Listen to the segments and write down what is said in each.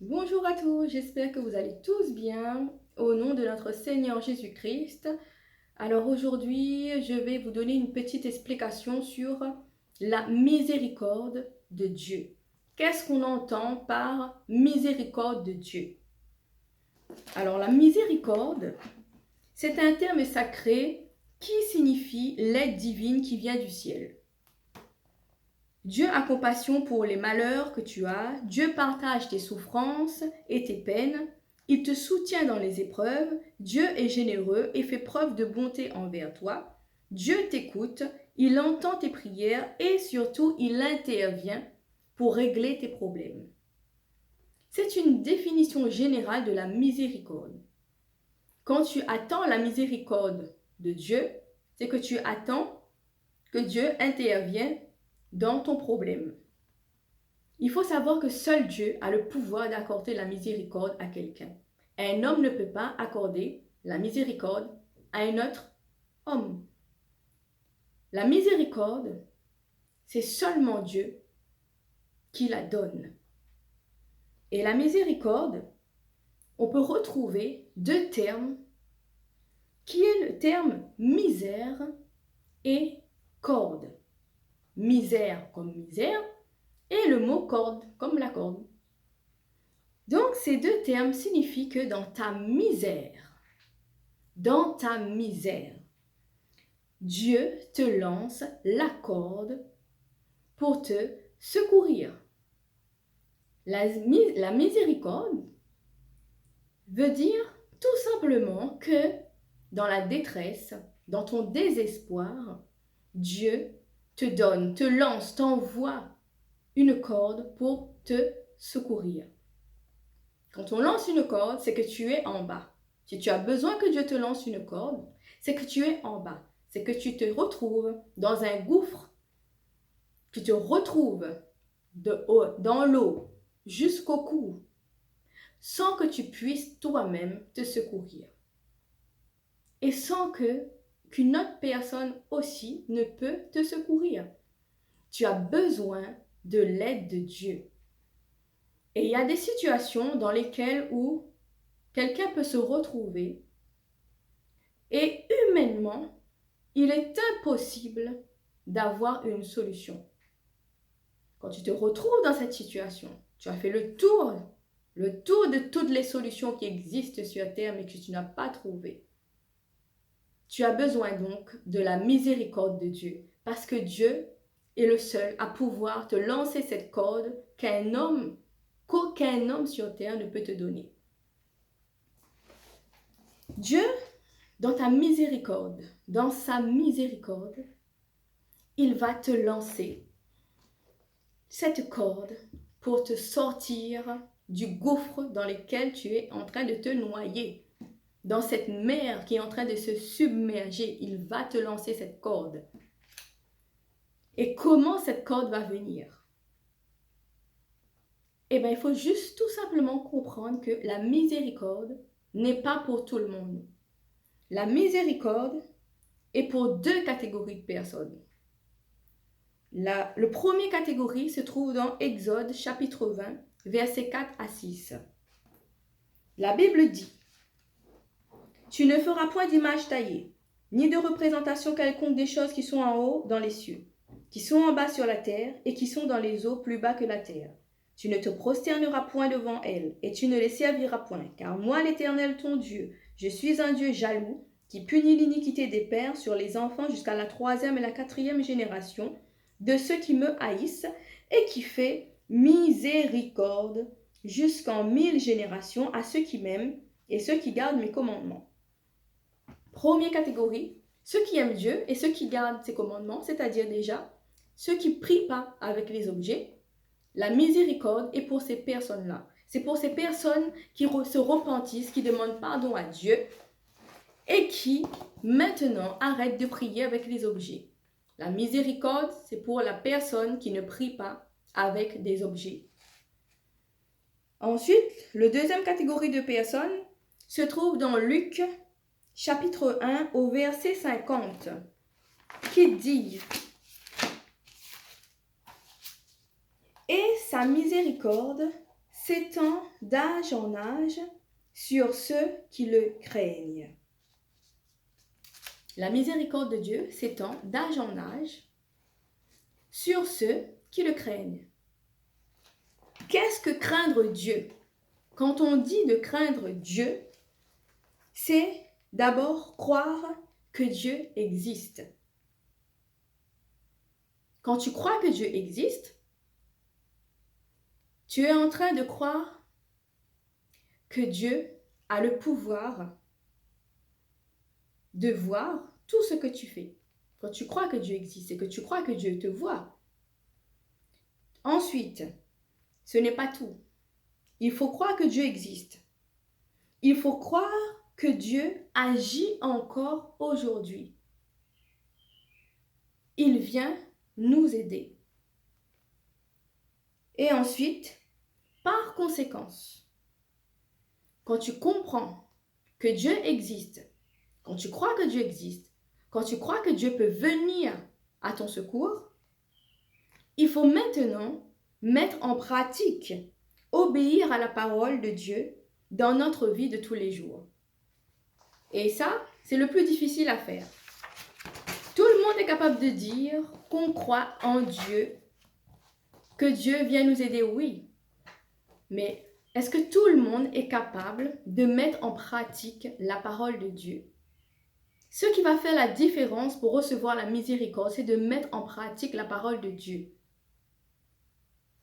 Bonjour à tous, j'espère que vous allez tous bien au nom de notre Seigneur Jésus-Christ. Alors aujourd'hui, je vais vous donner une petite explication sur la miséricorde de Dieu. Qu'est-ce qu'on entend par miséricorde de Dieu? Alors la miséricorde, c'est un terme sacré qui signifie l'aide divine qui vient du ciel. Dieu a compassion pour les malheurs que tu as, Dieu partage tes souffrances et tes peines, il te soutient dans les épreuves, Dieu est généreux et fait preuve de bonté envers toi, Dieu t'écoute, il entend tes prières et surtout il intervient pour régler tes problèmes. C'est une définition générale de la miséricorde. Quand tu attends la miséricorde de Dieu, c'est que tu attends que Dieu intervienne dans ton problème. Il faut savoir que seul Dieu a le pouvoir d'accorder la miséricorde à quelqu'un. Un homme ne peut pas accorder la miséricorde à un autre homme. La miséricorde, c'est seulement Dieu qui la donne. Et la miséricorde, on peut retrouver deux termes, qui est le terme misère et corde. Misère comme misère, et le mot corde comme la corde. Donc ces deux termes signifient que dans ta misère, Dieu te lance la corde pour te secourir. La miséricorde veut dire tout simplement que dans la détresse, dans ton désespoir, Dieu te donne, te lance, t'envoie une corde pour te secourir. Quand on lance une corde, c'est que tu es en bas. Si tu as besoin que Dieu te lance une corde, c'est que tu es en bas. C'est que tu te retrouves dans un gouffre. Tu te retrouves dans l'eau jusqu'au cou, sans que tu puisses toi-même te secourir. Et sans qu'une autre personne aussi ne peut te secourir. Tu as besoin de l'aide de Dieu. Et il y a des situations dans lesquelles où quelqu'un peut se retrouver et humainement, il est impossible d'avoir une solution. Quand tu te retrouves dans cette situation, tu as fait le tour de toutes les solutions qui existent sur Terre mais que tu n'as pas trouvé. Tu as besoin donc de la miséricorde de Dieu parce que Dieu est le seul à pouvoir te lancer cette corde qu'aucun homme sur Terre ne peut te donner. Dieu, dans sa miséricorde, il va te lancer cette corde pour te sortir du gouffre dans lequel tu es en train de te noyer. Dans cette mer qui est en train de se submerger, il va te lancer cette corde. Et comment cette corde va venir? Eh bien, il faut juste tout simplement comprendre que la miséricorde n'est pas pour tout le monde. La miséricorde est pour deux catégories de personnes. Le premier catégorie se trouve dans Exode chapitre 20, versets 4 à 6. La Bible dit: Tu ne feras point d'image taillée, ni de représentation quelconque des choses qui sont en haut dans les cieux, qui sont en bas sur la terre et qui sont dans les eaux plus bas que la terre. Tu ne te prosterneras point devant elles, et tu ne les serviras point, car moi, l'Éternel ton Dieu, je suis un Dieu jaloux, qui punit l'iniquité des pères sur les enfants jusqu'à la 3e et la 4e génération de ceux qui me haïssent, et qui fait miséricorde jusqu'en 1000 générations à ceux qui m'aiment et ceux qui gardent mes commandements. Première catégorie, ceux qui aiment Dieu et ceux qui gardent ses commandements, c'est-à-dire déjà ceux qui ne prient pas avec les objets. La miséricorde est pour ces personnes-là. C'est pour ces personnes qui se repentissent, qui demandent pardon à Dieu et qui maintenant arrêtent de prier avec les objets. La miséricorde, c'est pour la personne qui ne prie pas avec des objets. Ensuite, la deuxième catégorie de personnes se trouve dans Luc chapitre 1 au verset 50, qui dit: Et sa miséricorde s'étend d'âge en âge sur ceux qui le craignent. La miséricorde de Dieu s'étend d'âge en âge sur ceux qui le craignent. Qu'est-ce que craindre Dieu? Quand on dit de craindre Dieu, c'est d'abord croire que Dieu existe. Quand tu crois que Dieu existe, tu es en train de croire que Dieu a le pouvoir de voir tout ce que tu fais. Quand tu crois que Dieu existe et que tu crois que Dieu te voit. Ensuite, ce n'est pas tout. Il faut croire que Dieu existe. Il faut croire que Dieu agit encore aujourd'hui. Il vient nous aider. Et ensuite, par conséquence, quand tu comprends que Dieu existe, quand tu crois que Dieu existe, quand tu crois que Dieu peut venir à ton secours, il faut maintenant mettre en pratique, obéir à la parole de Dieu dans notre vie de tous les jours. Et ça, c'est le plus difficile à faire. Tout le monde est capable de dire qu'on croit en Dieu, que Dieu vient nous aider, oui. Mais est-ce que tout le monde est capable de mettre en pratique la parole de Dieu? Ce qui va faire la différence pour recevoir la miséricorde, c'est de mettre en pratique la parole de Dieu.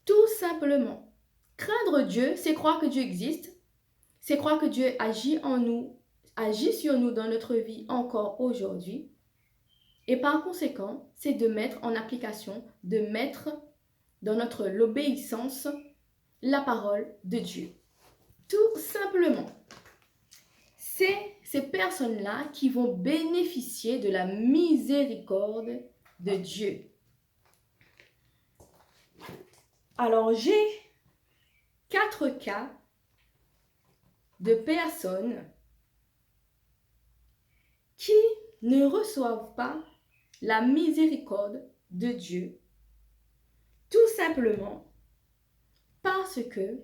Tout simplement. Craindre Dieu, c'est croire que Dieu existe, c'est croire que Dieu agit en nous, agit sur nous dans notre vie encore aujourd'hui. Et par conséquent, c'est de mettre en application, de mettre dans l'obéissance la parole de Dieu. Tout simplement. C'est ces personnes-là qui vont bénéficier de la miséricorde de Dieu. Alors, j'ai 4 cas de personnes qui ne reçoivent pas la miséricorde de Dieu, tout simplement parce que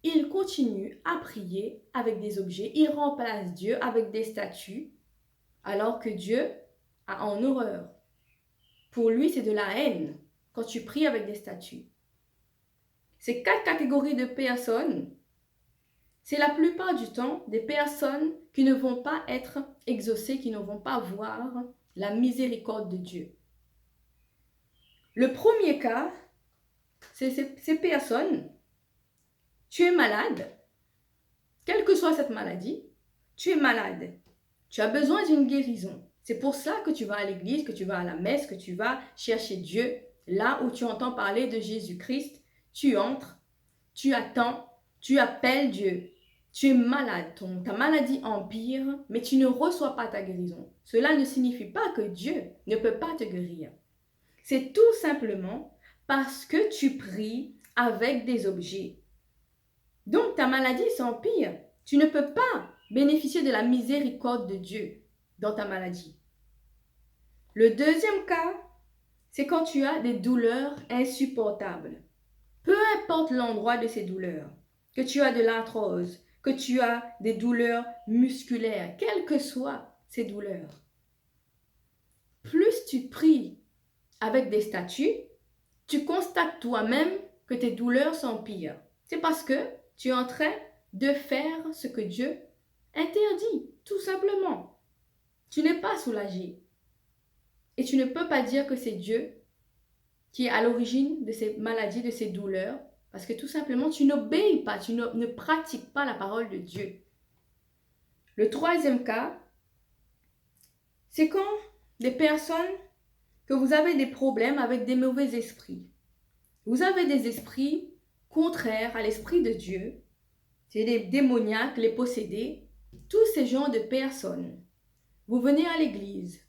ils continuent à prier avec des objets, ils remplacent Dieu avec des statues, alors que Dieu a en horreur. Pour lui, c'est de la haine quand tu pries avec des statues. Ces 4 catégories de personnes, c'est la plupart du temps des personnes qui ne vont pas être exaucées, qui ne vont pas voir la miséricorde de Dieu. Le premier cas, c'est ces personnes, tu es malade, quelle que soit cette maladie, tu es malade, tu as besoin d'une guérison. C'est pour ça que tu vas à l'église, que tu vas à la messe, que tu vas chercher Dieu, là où tu entends parler de Jésus-Christ, tu entres, tu attends, tu appelles Dieu. Tu es malade, ta maladie empire, mais tu ne reçois pas ta guérison. Cela ne signifie pas que Dieu ne peut pas te guérir. C'est tout simplement parce que tu pries avec des objets. Donc ta maladie s'empire. Tu ne peux pas bénéficier de la miséricorde de Dieu dans ta maladie. Le deuxième cas, c'est quand tu as des douleurs insupportables. Peu importe l'endroit de ces douleurs, que tu as de l'arthrose, que tu as des douleurs musculaires, quelles que soient ces douleurs. Plus tu pries avec des statues, tu constates toi-même que tes douleurs s'empirent. C'est parce que tu es en train de faire ce que Dieu interdit, tout simplement. Tu n'es pas soulagé. Et tu ne peux pas dire que c'est Dieu qui est à l'origine de ces maladies, de ces douleurs, parce que tout simplement, tu n'obéis pas, tu ne pratiques pas la parole de Dieu. Le troisième cas, c'est quand des personnes, que vous avez des problèmes avec des mauvais esprits. Vous avez des esprits contraires à l'esprit de Dieu. C'est les démoniaques, les possédés, tous ces genres de personnes. Vous venez à l'église.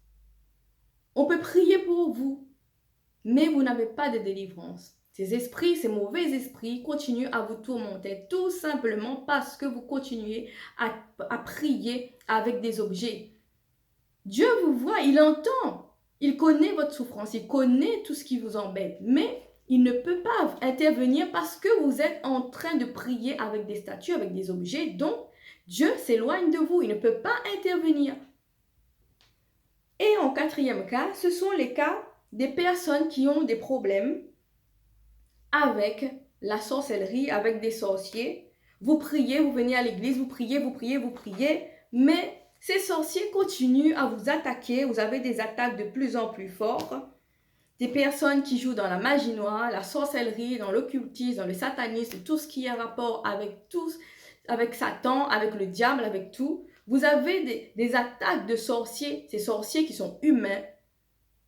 On peut prier pour vous, mais vous n'avez pas de délivrance. Ces esprits, ces mauvais esprits continuent à vous tourmenter tout simplement parce que vous continuez à prier avec des objets. Dieu vous voit, il entend, il connaît votre souffrance, il connaît tout ce qui vous embête, mais il ne peut pas intervenir parce que vous êtes en train de prier avec des statues, avec des objets. Donc, Dieu s'éloigne de vous. Il ne peut pas intervenir. Et en quatrième cas, ce sont les cas des personnes qui ont des problèmes avec la sorcellerie, avec des sorciers. Vous priez, vous venez à l'église, vous priez, mais ces sorciers continuent à vous attaquer. Vous avez des attaques de plus en plus fortes. Des personnes qui jouent dans la magie noire, la sorcellerie, dans l'occultisme, dans le satanisme, tout ce qui a rapport avec Satan, avec le diable, avec tout. Vous avez des attaques de sorciers, ces sorciers qui sont humains,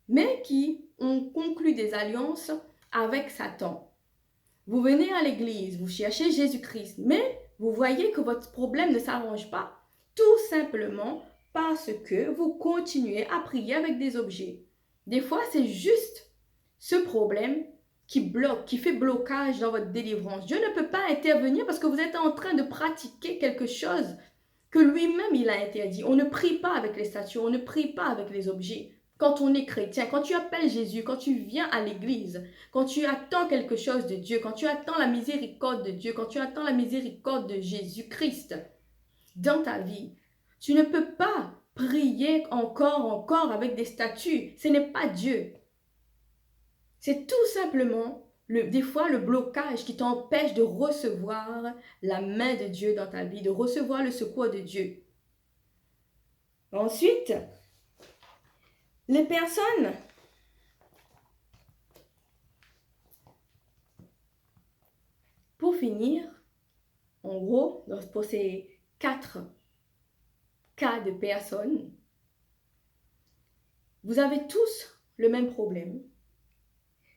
mais qui ont conclu des alliances avec Satan. Vous venez à l'église, vous cherchez Jésus-Christ, mais vous voyez que votre problème ne s'arrange pas, tout simplement parce que vous continuez à prier avec des objets. Des fois, c'est juste ce problème qui bloque, qui fait blocage dans votre délivrance. Dieu ne peut pas intervenir parce que vous êtes en train de pratiquer quelque chose que lui-même il a interdit. On ne prie pas avec les statues, on ne prie pas avec les objets. Quand on est chrétien, quand tu appelles Jésus, quand tu viens à l'église, quand tu attends quelque chose de Dieu, quand tu attends la miséricorde de Dieu, quand tu attends la miséricorde de Jésus-Christ dans ta vie, tu ne peux pas prier encore avec des statues. Ce n'est pas Dieu. C'est tout simplement, des fois, le blocage qui t'empêche de recevoir la main de Dieu dans ta vie, de recevoir le secours de Dieu. Ensuite, les personnes pour finir, en gros, pour ces 4 cas de personnes, vous avez tous le même problème.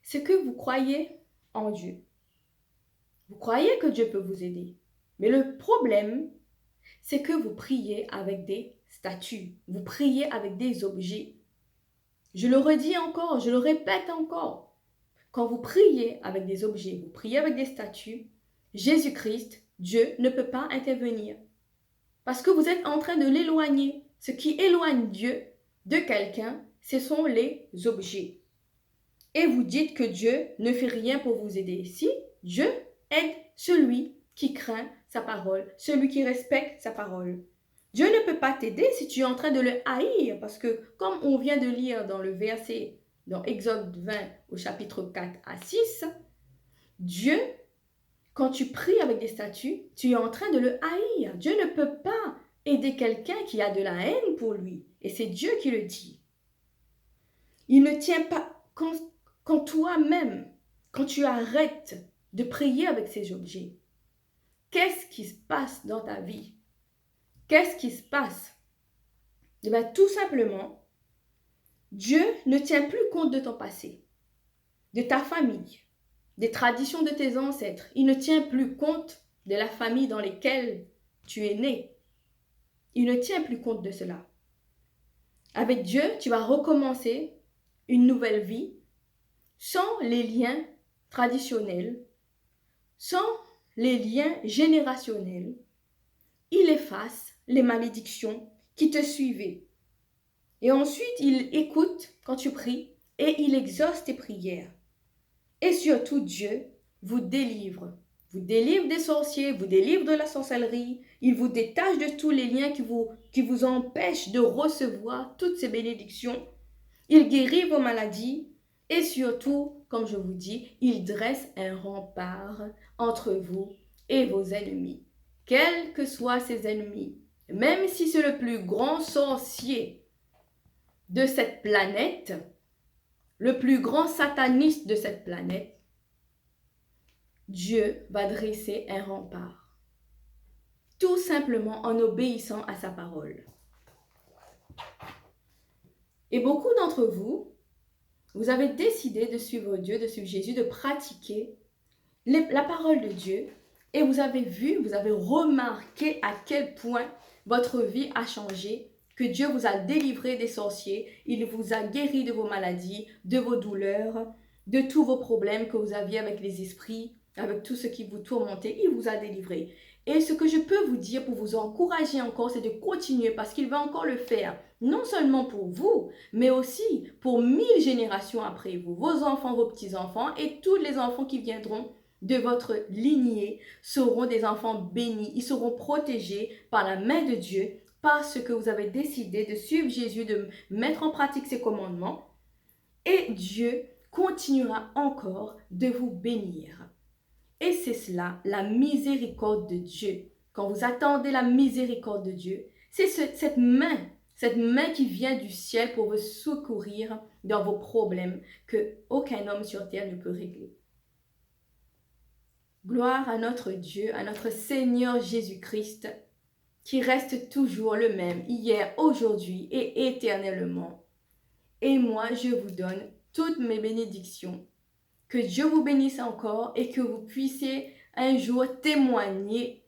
C'est que vous croyez en Dieu. Vous croyez que Dieu peut vous aider. Mais le problème, c'est que vous priez avec des statues. Vous priez avec des objets. Je le redis encore, je le répète encore. Quand vous priez avec des objets, vous priez avec des statues, Jésus-Christ, Dieu, ne peut pas intervenir. Parce que vous êtes en train de l'éloigner. Ce qui éloigne Dieu de quelqu'un, ce sont les objets. Et vous dites que Dieu ne fait rien pour vous aider. Si, Dieu aide celui qui craint sa parole, celui qui respecte sa parole. Dieu ne peut pas t'aider si tu es en train de le haïr, parce que comme on vient de lire dans le verset, dans Exode 20 au chapitre 4 à 6, Dieu, quand tu pries avec des statues, tu es en train de le haïr. Dieu ne peut pas aider quelqu'un qui a de la haine pour lui. Et c'est Dieu qui le dit. Il ne tient pas... Quand toi-même, quand tu arrêtes de prier avec ces objets, qu'est-ce qui se passe dans ta vie? Qu'est-ce qui se passe? Eh bien, tout simplement, Dieu ne tient plus compte de ton passé, de ta famille, des traditions de tes ancêtres. Il ne tient plus compte de la famille dans laquelle tu es né. Il ne tient plus compte de cela. Avec Dieu, tu vas recommencer une nouvelle vie sans les liens traditionnels, sans les liens générationnels. Il efface les malédictions qui te suivaient. Et ensuite, il écoute quand tu pries et il exauce tes prières. Et surtout, Dieu vous délivre. Vous délivre des sorciers, vous délivre de la sorcellerie. Il vous détache de tous les liens qui vous empêchent de recevoir toutes ces bénédictions. Il guérit vos maladies. Et surtout, comme je vous dis, il dresse un rempart entre vous et vos ennemis. Quels que soient ces ennemis, même si c'est le plus grand sorcier de cette planète, le plus grand sataniste de cette planète, Dieu va dresser un rempart. Tout simplement en obéissant à sa parole. Et beaucoup d'entre vous, vous avez décidé de suivre Dieu, de suivre Jésus, de pratiquer la parole de Dieu. Et vous avez vu, vous avez remarqué à quel point votre vie a changé, que Dieu vous a délivré des sorciers, il vous a guéri de vos maladies, de vos douleurs, de tous vos problèmes que vous aviez avec les esprits, avec tout ce qui vous tourmentait, il vous a délivré. Et ce que je peux vous dire pour vous encourager encore, c'est de continuer parce qu'il va encore le faire. Non seulement pour vous, mais aussi pour 1000 générations après vous. Vos enfants, vos petits-enfants et tous les enfants qui viendront de votre lignée seront des enfants bénis. Ils seront protégés par la main de Dieu parce que vous avez décidé de suivre Jésus, de mettre en pratique ses commandements. Et Dieu continuera encore de vous bénir. Et c'est cela, la miséricorde de Dieu. Quand vous attendez la miséricorde de Dieu, c'est cette main qui vient du ciel pour vous secourir dans vos problèmes que aucun homme sur terre ne peut régler. Gloire à notre Dieu, à notre Seigneur Jésus-Christ, qui reste toujours le même, hier, aujourd'hui et éternellement. Et moi, je vous donne toutes mes bénédictions. Que Dieu vous bénisse encore et que vous puissiez un jour témoigner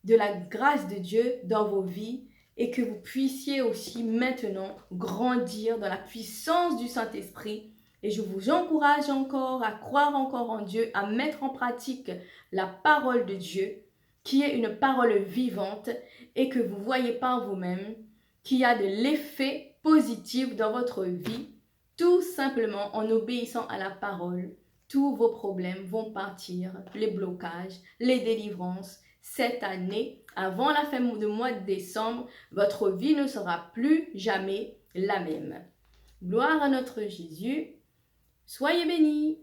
de la grâce de Dieu dans vos vies et que vous puissiez aussi maintenant grandir dans la puissance du Saint-Esprit. Et je vous encourage encore à croire encore en Dieu, à mettre en pratique la parole de Dieu, qui est une parole vivante et que vous voyez par vous-même, qui a de l'effet positif dans votre vie. Tout simplement en obéissant à la parole, tous vos problèmes vont partir, les blocages, les délivrances. Cette année, avant la fin du mois de décembre, votre vie ne sera plus jamais la même. Gloire à notre Jésus. Soyez bénis.